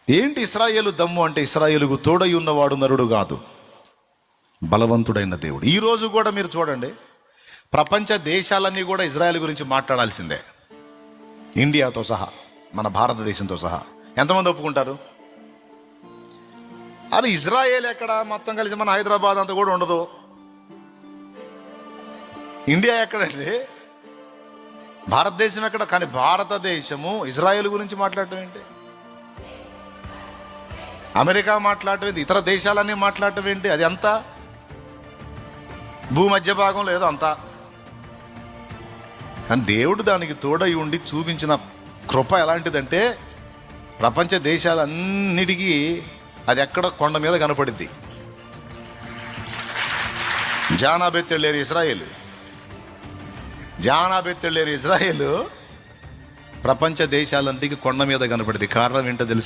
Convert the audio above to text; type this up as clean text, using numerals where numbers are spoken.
ఏంటి ఇశ్రాయేలు దమ్ము అంటే, ఇశ్రాయేలుకు తోడై ఉన్నవాడు నరుడు కాదు, బలవంతుడైన దేవుడు. ఈరోజు కూడా మీరు చూడండి, ప్రపంచ దేశాలన్నీ కూడా ఇజ్రాయెల్ గురించి మాట్లాడాల్సిందే, ఇండియాతో సహా, మన భారతదేశంతో సహా. ఎంతమంది ఒప్పుకుంటారు? అది ఇజ్రాయేల్ ఎక్కడ, మొత్తం కలిసి మన హైదరాబాద్ అంతా కూడా ఉండదు. ఇండియా ఎక్కడండి, భారతదేశం ఎక్కడ? కానీ భారతదేశము ఇజ్రాయేల్ గురించి మాట్లాడటం ఏంటి? అమెరికా మాట్లాడటం ఏంటి? ఇతర దేశాలన్నీ మాట్లాడటం ఏంటి? అది అంతా భూమధ్య భాగంలో ఏదో అంతా. కానీ దేవుడు దానికి తోడై ఉండి చూపించిన కృప ఎలాంటిదంటే, ప్రపంచ దేశాలన్నిటికీ అది ఎక్కడ కొండ మీద కనపడిద్ది. జానాబెత్తెళ్ళేరు ఇజ్రాయేల్, జానాబెత్తెళ్ళేరు ఇజ్రాయేల్ ప్రపంచ దేశాలన్నిటికీ కొండ మీద కనపడింది. కారణం ఏంటో తెలుసు?